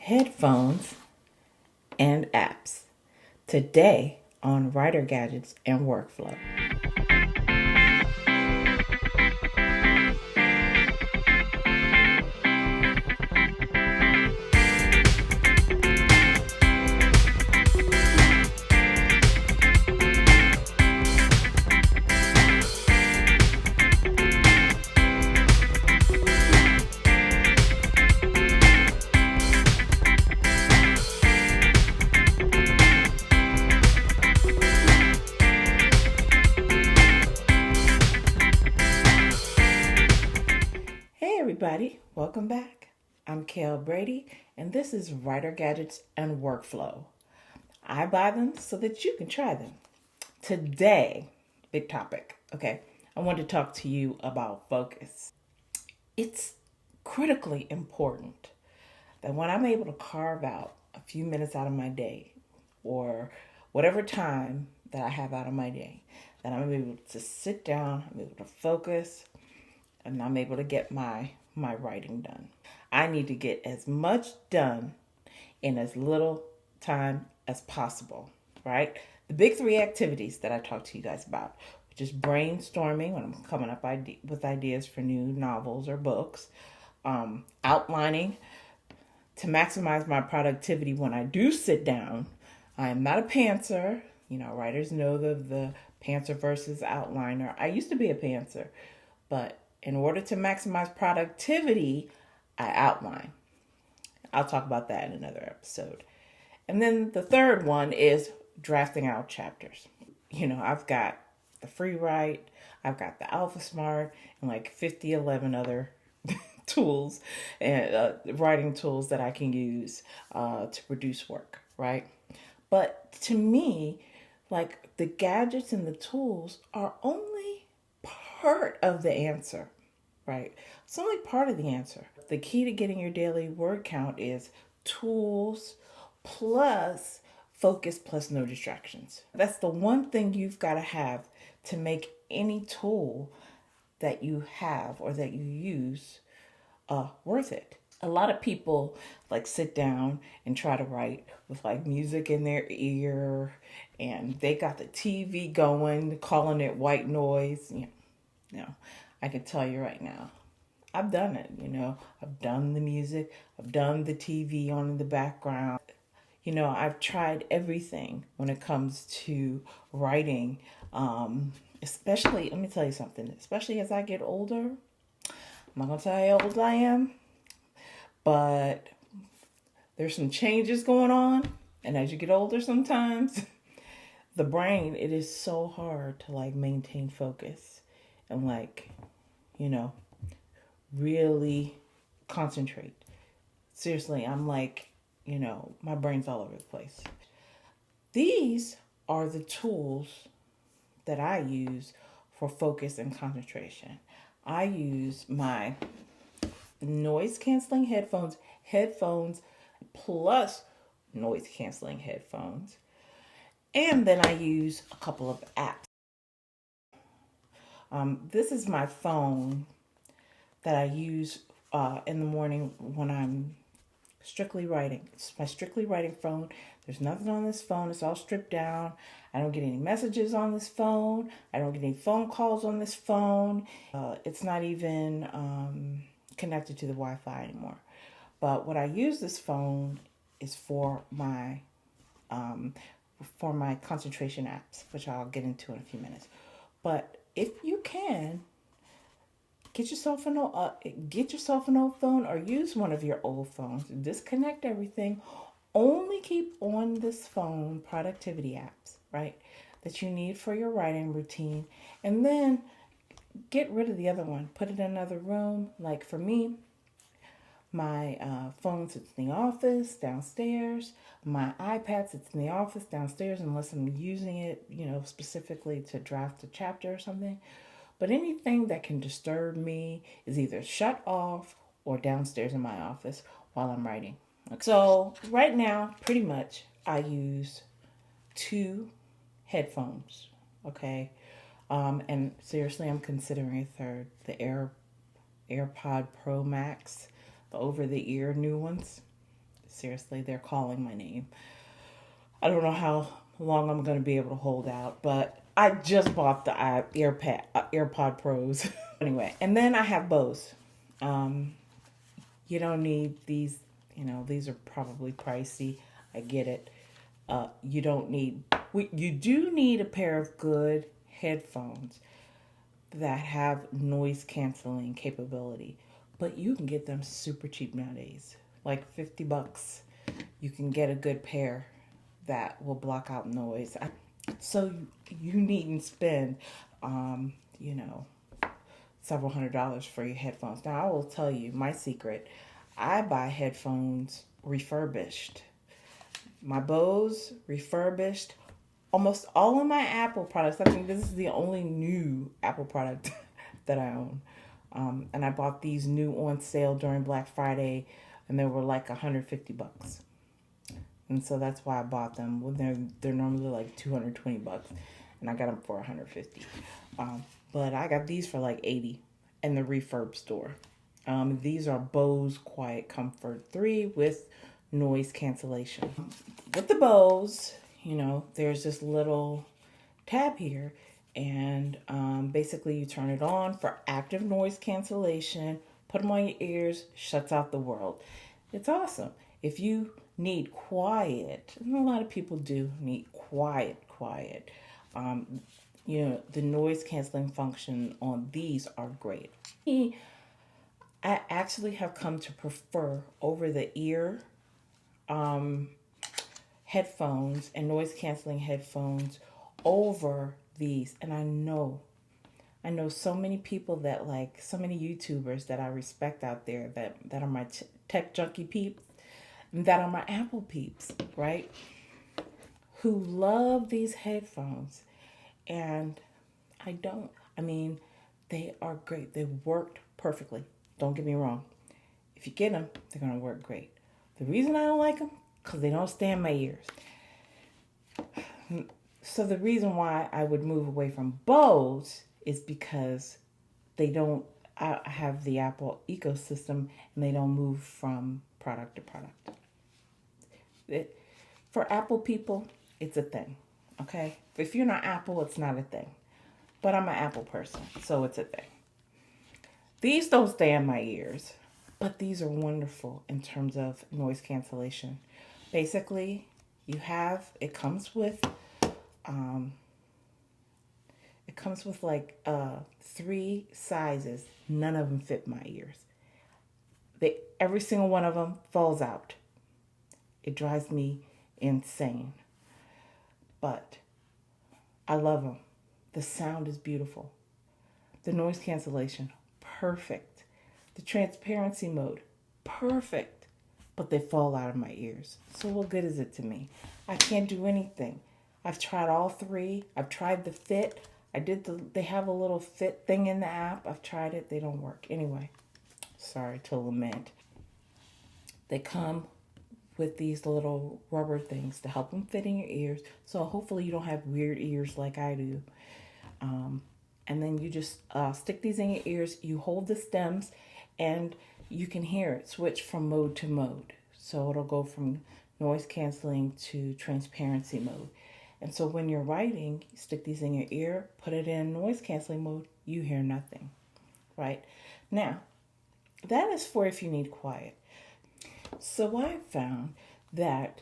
headphones, and apps. Today on Writer Gadgets and Workflow. Hey everybody, welcome back. I'm Kale Brady, and this is Writer Gadgets and Workflow. I buy them so that you can try them. Today, big topic, okay? I want to talk to you about focus. It's critically important that when I'm able to carve out a few minutes out of my day or whatever time that I have out of my day, that I'm able to sit down, I'm able to focus, and I'm able to get my writing done. I need to get as much done in as little time as possible, right? The big three activities that I talk to you guys about, which is brainstorming when I'm coming up with ideas for new novels or books, outlining to maximize my productivity when I do sit down. I am not a pantser. You know, writers know the pantser versus outliner. I used to be a pantser, but in order to maximize productivity, I outline. I'll talk about that in another episode. And then the third one is drafting out chapters. You know, I've got the free write, I've got the Alpha Smart, and like 11 other tools and writing tools that I can use to produce work, right? But to me, like the gadgets and the tools are only part of the answer, right? It's only part of the answer. The key to getting your daily word count is tools plus focus plus no distractions. That's the one thing you've got to have to make any tool that you have or that you use worth it. A lot of people like sit down and try to write with like music in their ear, and they got the TV going, calling it white noise. You know, I can tell you right now, I've done it. You know, I've done the music, I've done the TV on in the background. You know, I've tried everything when it comes to writing. Especially, let me tell you something. Especially as I get older, I'm not gonna tell you how old I am, but there's some changes going on. And as you get older sometimes, the brain, it is so hard to like maintain focus and like, you know, really concentrate. Seriously, I'm like, you know, my brain's all over the place. These are the tools that I use for focus and concentration. I use my noise canceling headphones plus noise canceling headphones. And then I use a couple of apps. This is my phone that I use in the morning when I'm strictly writing. It's my strictly writing phone. There's nothing on this phone. It's all stripped down. I don't get any messages on this phone. I don't get any phone calls on this phone. It's not even connected to the Wi-Fi anymore. But what I use this phone is for my concentration apps, which I'll get into in a few minutes. But if you can, get yourself an old phone or use one of your old phones. Disconnect everything. Only keep on this phone productivity apps, right, that you need for your writing routine. And then get rid of the other one. Put it in another room. Like for me, my phone sits in the office downstairs. My iPad sits in the office downstairs unless I'm using it, you know, specifically to draft a chapter or something. But anything that can disturb me is either shut off or downstairs in my office while I'm writing. So right now, pretty much, I use 2 headphones, okay? And seriously, I'm considering a third, the AirPod Pro Max, the over-the-ear new ones. Seriously, they're calling my name. I don't know how long I'm going to be able to hold out, but I just bought the AirPod Pros. Anyway, and then I have Bose. Um, you don't need these, these are probably pricey. I get it. You don't need, you do need a pair of good headphones that have noise canceling capability, but you can get them super cheap nowadays, like $50. You can get a good pair that will block out noise. So you needn't spend, you know, several $100s for your headphones. Now, I will tell you my secret. I buy headphones refurbished. My Bose refurbished. Almost all of my Apple products. I think this is the only new Apple product that I own. And I bought these new on sale during Black Friday, and they were like $150. And so that's why I bought them. Well, they're normally like $220, and I got them for $150. But I got these for like $80 in the refurb store. These are Bose Quiet Comfort 3 with noise cancellation. With the Bose, there's this little tab here, and basically you turn it on for active noise cancellation, put them on your ears, shuts out the world. It's awesome. If you need quiet, and a lot of people do need quiet. The noise canceling function on these are great. I actually have come to prefer over the ear headphones and noise canceling headphones over these. And I know so many people that so many YouTubers that I respect out there that are my tech junkie peeps, that are my Apple peeps, right? Who love these headphones. And I don't. I mean, they are great. They worked perfectly. Don't get me wrong. If you get them, they're going to work great. The reason I don't like them, because they don't stay in my ears. So the reason why I would move away from Bose is because they don't have the Apple ecosystem, and they don't move from product to product. For Apple people, it's a thing, okay? If you're not Apple, it's not a thing. But I'm an Apple person, so it's a thing. These don't stay in my ears, but these are wonderful in terms of noise cancellation. Basically, it comes with like 3 sizes. None of them fit my ears. Every single one of them falls out. It drives me insane. But I love them. The sound is beautiful. The noise cancellation, perfect. The transparency mode, perfect. But they fall out of my ears. So what good is it to me? I can't do anything. I've tried all 3. I've tried the fit. They have a little fit thing in the app. I've tried it. They don't work. Anyway, sorry to lament. They come with these little rubber things to help them fit in your ears. So hopefully you don't have weird ears like I do. And then you just stick these in your ears. You hold the stems, and you can hear it switch from mode to mode. So it'll go from noise canceling to transparency mode. And so when you're writing, you stick these in your ear, put it in noise canceling mode, you hear nothing, right? Now, that is for if you need quiet. So I found that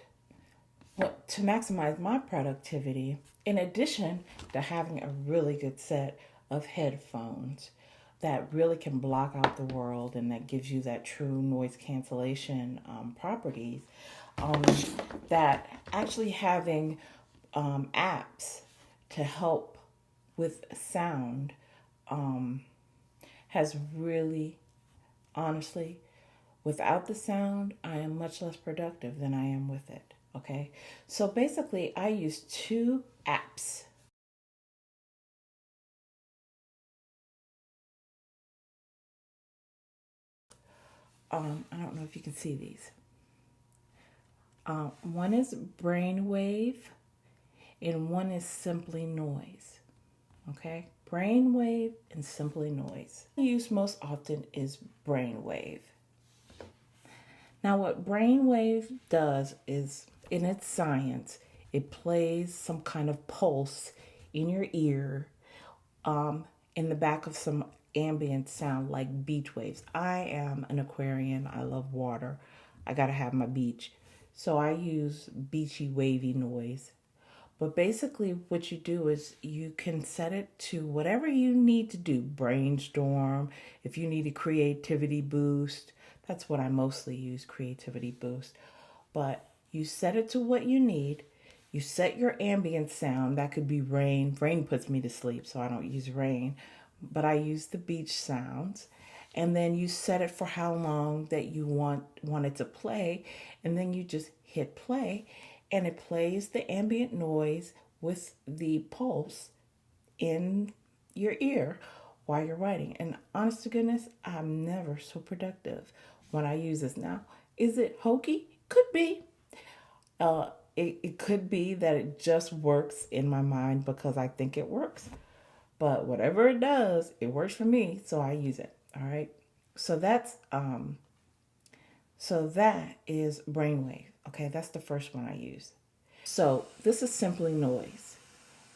to maximize my productivity, in addition to having a really good set of headphones that really can block out the world and that gives you that true noise cancellation properties, that actually having apps to help with sound has really, honestly, without the sound, I am much less productive than I am with it. Okay, so basically I use 2 apps. I don't know if you can see these. One is Brainwave, and one is Simply Noise. Okay, Brainwave and Simply Noise. I use most often is Brainwave. Now, what brainwave does is, in its science, it plays some kind of pulse in your ear, in the back of some ambient sound like beach waves. I am an Aquarian. I love water. I gotta have my beach. So I use beachy, wavy noise. But basically, what you do is you can set it to whatever you need to do. Brainstorm, if you need a creativity boost. That's what I mostly use, creativity boost. But you set it to what you need. You set your ambient sound. That could be rain. Rain puts me to sleep, so I don't use rain. But I use the beach sounds. And then you set it for how long that you want it to play. And then you just hit play. And it plays the ambient noise with the pulse in your ear while you're writing. And honest to goodness, I'm never so productive when I use this. Now, is it hokey? Could be. It could be that it just works in my mind because I think it works. But whatever it does, it works for me, so I use it. All right. So that is brainwave. Okay, that's the first one I use. So this is simply noise.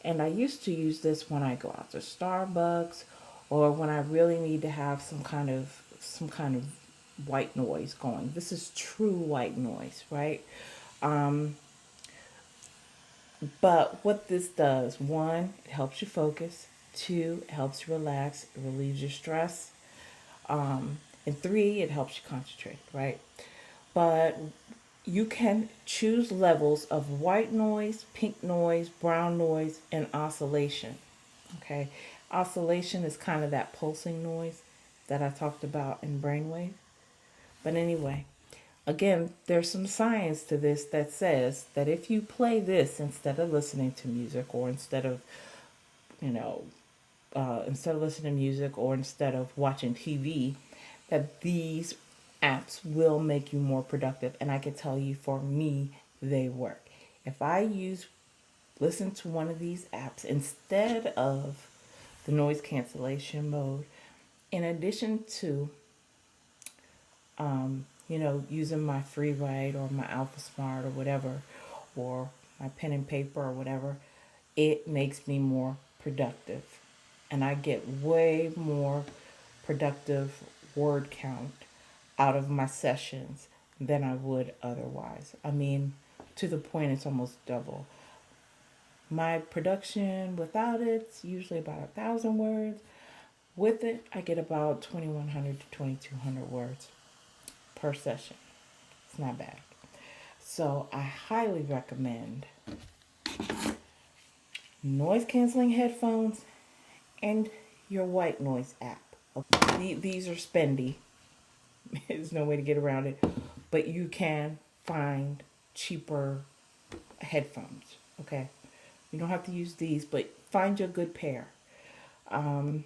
And I used to use this when I go out to Starbucks or when I really need to have some kind of white noise going. This is true white noise, right? But what this does, one, it helps you focus. Two, it helps you relax. It relieves your stress. And three, it helps you concentrate, right? But you can choose levels of white noise, pink noise, brown noise, and oscillation. Okay, oscillation is kind of that pulsing noise that I talked about in brainwave. But anyway, again, there's some science to this that says that if you play this instead of listening to music, or instead of, listening to music, or instead of watching TV, that these apps will make you more productive. And I can tell you, for me, they work. If I listen to one of these apps instead of the noise cancellation mode, in addition to using my free write or my Alpha Smart or whatever, or my pen and paper or whatever, it makes me more productive. And I get way more productive word count out of my sessions than I would otherwise. I mean, to the point it's almost double. My production without it's usually about 1,000 words. With it, I get about 2,100 to 2,200 words per session. It's not bad. So I highly recommend noise canceling headphones and your white noise app. These are spendy. There's no way to get around it. But you can find cheaper headphones. Okay? You don't have to use these, but find you a good pair. The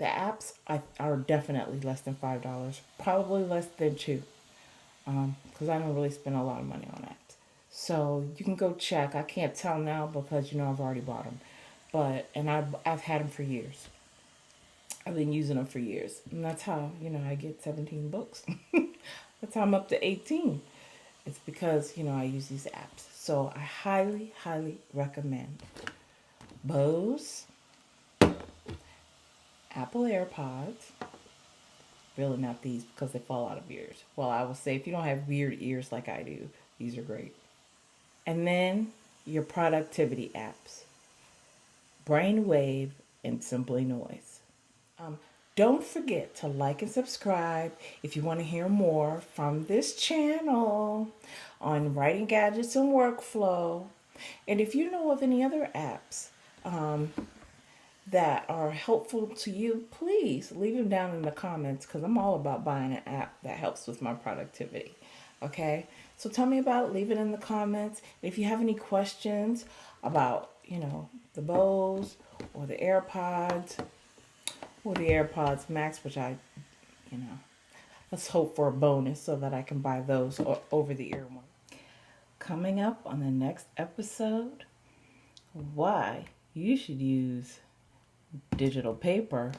apps are definitely less than $5. Probably less than $2. Because I don't really spend a lot of money on that. So you can go check. I can't tell now because I've already bought them. And I've had them for years. I've been using them for years. And that's how, I get 17 books. That's how I'm up to 18. It's because, I use these apps. So I highly, highly recommend Bose, Apple AirPods. Really not these because they fall out of ears. Well, I will say if you don't have weird ears like I do, these are great. And then your productivity apps, Brainwave and Simply Noise. Don't forget to like and subscribe if you want to hear more from this channel on writing gadgets and workflow. And if you know of any other apps that are helpful to you, please leave them down in the comments because I'm all about buying an app that helps with my productivity. Okay? So tell me about it. Leave it in the comments. And if you have any questions about, the Bose or the AirPods, or the AirPods Max, which let's hope for a bonus so that I can buy those over the ear one. Coming up on the next episode, why you should use digital paper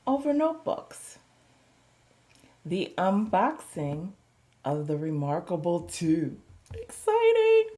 over notebooks. the unboxing of the Remarkable 2. Exciting!